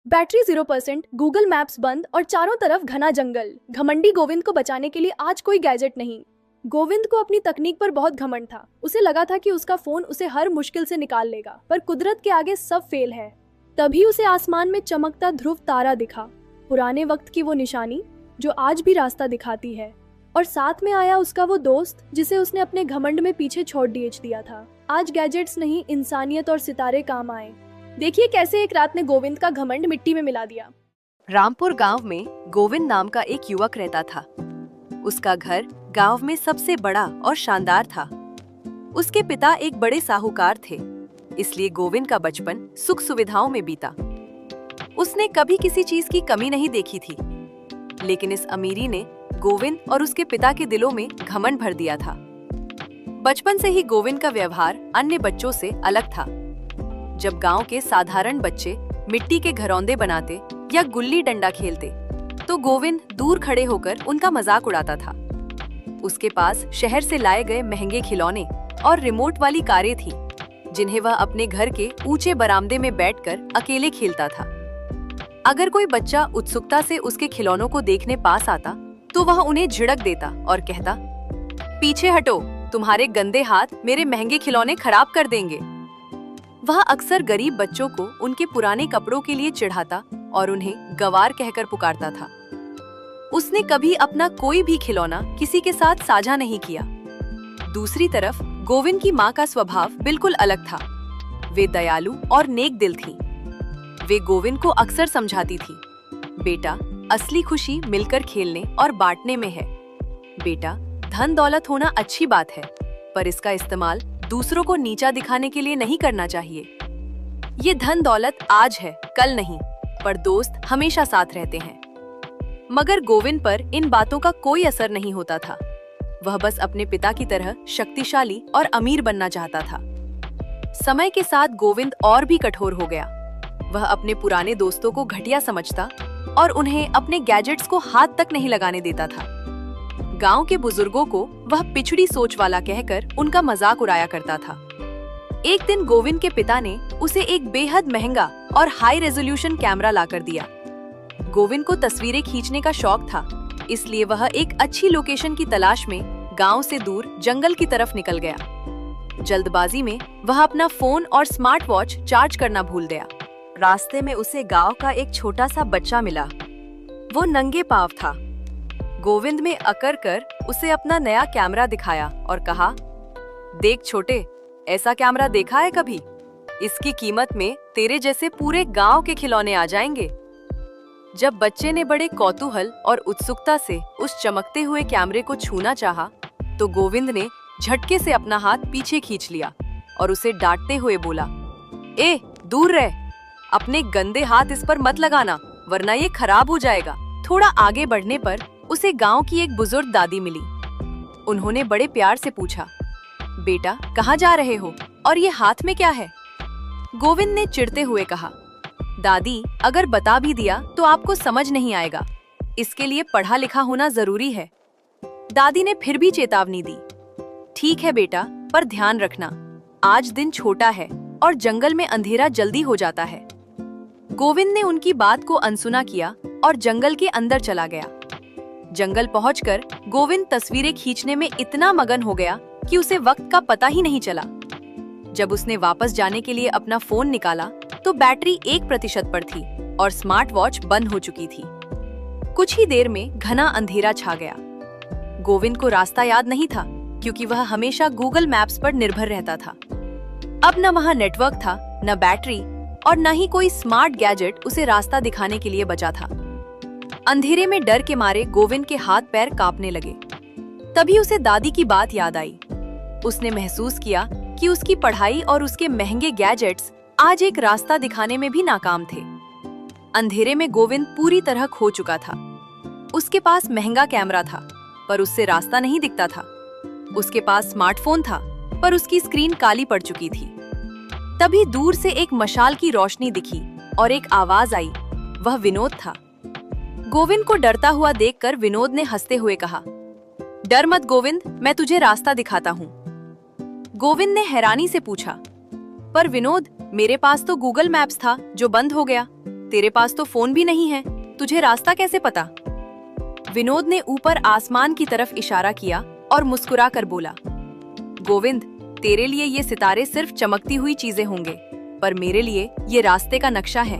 Battery 0%, Google maps बंद और चारों तरफ घना जंगल। घमंडी गोविंद को बचाने के लिए आज कोई गैजेट नहीं। गोविंद को अपनी तकनीक पर बहुत घमंड था। उसे लगा था कि उसका फोन उसे हर मुश्किल से निकाल लेगा, पर कुदरत के आगे सब फेल है। तभी उसे आसमान में चमकता ध्रुव तारा दिखा, पुराने वक्त की वो निशानी जो आज भी रास्ता दिखाती है। और साथ में आया उसका वो दोस्त जिसे उसने अपने घमंड में पीछे छोड़ दिया था। आज गैजेट्स नहीं, इंसानियत और सितारे काम आए। देखिए कैसे एक रात ने गोविंद का घमंड मिट्टी में मिला दिया। रामपुर गांव में गोविंद नाम का एक युवक रहता था। उसका घर गांव में सबसे बड़ा और शानदार था। उसके पिता एक बड़े साहूकार थे, इसलिए गोविंद का बचपन सुख सुविधाओं में बीता। उसने कभी किसी चीज की कमी नहीं देखी थी, लेकिन इस अमीरी ने गोविंद और उसके पिता के दिलों में घमंड भर दिया था। बचपन से ही गोविंद का व्यवहार अन्य बच्चों से अलग था। जब गांव के साधारण बच्चे मिट्टी के घरौंदे बनाते या गुल्ली डंडा खेलते, तो गोविंद दूर खड़े होकर उनका मजाक उड़ाता था। उसके पास शहर से लाए गए महंगे खिलौने और रिमोट वाली कारें थीं, जिन्हें वह अपने घर के ऊंचे बरामदे में बैठकर अकेले खेलता था। अगर कोई बच्चा उत्सुकता से उसके खिलौनों को देखने पास आता, तो वह उन्हें झिड़क देता और कहता, पीछे हटो, तुम्हारे गंदे हाथ मेरे महंगे खिलौने खराब कर देंगे। वह अक्सर गरीब बच्चों को उनके पुराने कपड़ों के लिए चिढ़ाता और उन्हें गंवार कहकर पुकारता था। उसने कभी अपना कोई भी खिलौना किसी के साथ साझा नहीं किया। दूसरी तरफ गोविंद की माँ का स्वभाव बिल्कुल अलग था। वे दयालु और नेक दिल थीं। वे गोविंद को अक्सर समझाती थी, बेटा, असली खुशी मिलकर खेलने और बांटने में है। बेटा, धन दौलत होना अच्छी बात है, पर इसका इस्तेमाल दूसरों को नीचा दिखाने के लिए नहीं करना चाहिए। ये धन दौलत आज है, कल नहीं, पर दोस्त हमेशा साथ रहते हैं। मगर गोविंद पर इन बातों का कोई असर नहीं होता था। वह बस अपने पिता की तरह शक्तिशाली और अमीर बनना चाहता था। समय के साथ गोविंद और भी कठोर हो गया। वह अपने पुराने दोस्तों को घटिया समझता और उन्हें अपने गैजेट्स को हाथ तक नहीं लगाने देता था। गांव के बुजुर्गों को वह पिछड़ी सोच वाला कहकर उनका मजाक उड़ाया करता था। एक दिन गोविंद के पिता ने उसे एक बेहद महंगा और हाई रेजोल्यूशन कैमरा लाकर दिया। गोविंद को तस्वीरें खींचने का शौक था, इसलिए वह एक अच्छी लोकेशन की तलाश में गांव से दूर जंगल की तरफ निकल गया। जल्दबाजी में वह अपना फोन और स्मार्ट वॉच चार्ज करना भूल गया। रास्ते में उसे गांव का एक छोटा सा बच्चा मिला। वो नंगे पांव था। गोविंद में अकड़ कर उसे अपना नया कैमरा दिखाया और कहा, देख छोटे, ऐसा कैमरा देखा है कभी? इसकी कीमत में तेरे जैसे पूरे गांव के खिलौने आ जाएंगे। जब बच्चे ने बड़े कौतूहल और उत्सुकता से उस चमकते हुए कैमरे को छूना चाहा, तो गोविंद ने झटके से अपना हाथ पीछे खींच लिया और उसे डांटते हुए बोला, ए, दूर रह, अपने गंदे हाथ इस पर मत लगाना, वरना ये खराब हो जाएगा। थोड़ा आगे बढ़ने पर उसे गांव की एक बुजुर्ग दादी मिली। उन्होंने बड़े प्यार से पूछा, बेटा, कहाँ जा रहे हो और ये हाथ में क्या है? गोविंद ने चिढ़ते हुए कहा, दादी, अगर बता भी दिया तो आपको समझ नहीं आएगा। इसके लिए पढ़ा लिखा होना जरूरी है। दादी ने फिर भी चेतावनी दी, ठीक है बेटा, पर ध्यान रखना, आज दिन छोटा है और जंगल में अंधेरा जल्दी हो जाता है। गोविंद ने उनकी बात को अनसुना किया और जंगल के अंदर चला गया। जंगल पहुंचकर गोविंद तस्वीरें खींचने में इतना मगन हो गया कि उसे वक्त का पता ही नहीं चला। जब उसने वापस जाने के लिए अपना फोन निकाला, तो बैटरी 1% पर थी और स्मार्ट वॉच बंद हो चुकी थी। कुछ ही देर में घना अंधेरा छा गया। गोविंद को रास्ता याद नहीं था, क्योंकि वह हमेशा गूगल मैप्स पर निर्भर रहता था। अब न वहाँ नेटवर्क था, न बैटरी और न ही कोई स्मार्ट गैजेट उसे रास्ता दिखाने के लिए बचा था। अंधेरे में डर के मारे गोविंद के हाथ पैर कांपने लगे। तभी उसे दादी की बात याद आई। उसने महसूस किया कि उसकी पढ़ाई और उसके महंगे गैजेट्स आज एक रास्ता दिखाने में भी नाकाम थे। अंधेरे में गोविंद पूरी तरह खो चुका था। उसके पास महंगा कैमरा था, पर उससे रास्ता नहीं दिखता था। उसके पास स्मार्टफोन था, पर उसकी स्क्रीन काली पड़ चुकी थी। तभी दूर से एक मशाल की रोशनी दिखी और एक आवाज आई। वह विनोद था। गोविंद को डरता हुआ देखकर विनोद ने हंसते हुए कहा, डर मत गोविंद, मैं तुझे रास्ता दिखाता हूँ। गोविंद ने हैरानी से पूछा, पर विनोद, मेरे पास तो गूगल मैप्स था जो बंद हो गया। तेरे पास तो फोन भी नहीं है, तुझे रास्ता कैसे पता? विनोद ने ऊपर आसमान की तरफ इशारा किया और मुस्कुरा कर बोला, गोविंद, तेरे लिए ये सितारे सिर्फ चमकती हुई चीजें होंगे, पर मेरे लिए ये रास्ते का नक्शा है।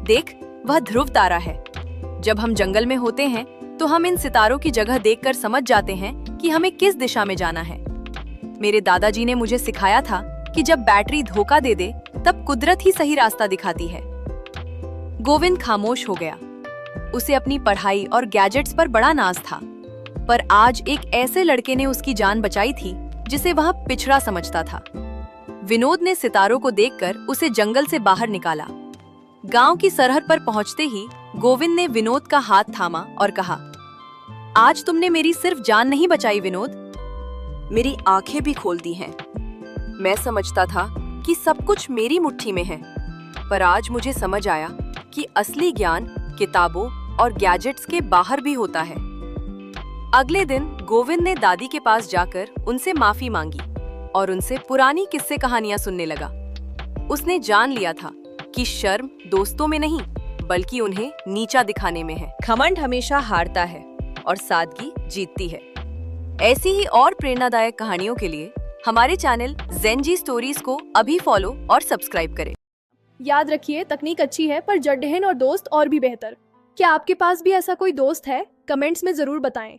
देख, वह ध्रुव तारा है। जब हम जंगल में होते हैं तो हम इन सितारों की जगह देखकर समझ जाते हैं कि हमें किस दिशा में जाना है। मेरे दादाजी ने मुझे सिखाया था कि जब बैटरी धोखा दे दे तब कुदरत ही सही रास्ता दिखाती है। गोविंद खामोश हो गया। उसे अपनी पढ़ाई और गैजेट्स पर बड़ा नाज था, पर आज एक ऐसे लड़के ने उसकी जान बचाई थी जिसे वह पिछड़ा समझता था। विनोद ने सितारों को देखकर उसे जंगल से बाहर निकाला। गांव की सरहद पर पहुंचते ही गोविंद ने विनोद का हाथ थामा और कहा, आज तुमने मेरी सिर्फ जान नहीं बचाई विनोद, मेरी आंखें भी खोल दी हैं। मैं समझता था कि सब कुछ मेरी मुट्ठी में है, पर आज मुझे समझ आया कि असली ज्ञान किताबों और गैजेट्स के बाहर भी होता है। अगले दिन गोविंद ने दादी के पास जाकर उनसे माफी मांगी और उनसे पुरानी किस्से कहानियां सुनने लगा। उसने जान लिया था कि शर्म दोस्तों में नहीं, बल्कि उन्हें नीचा दिखाने में है। घमंड हमेशा हारता है और सादगी जीतती है। ऐसी ही और प्रेरणादायक कहानियों के लिए हमारे चैनल ज़ेनजी स्टोरीज को अभी फॉलो और सब्सक्राइब करें। याद रखिए, तकनीक अच्छी है पर जड्डहन और दोस्त और भी बेहतर। क्या आपके पास भी ऐसा कोई दोस्त है? कमेंट्स में जरूर बताएं।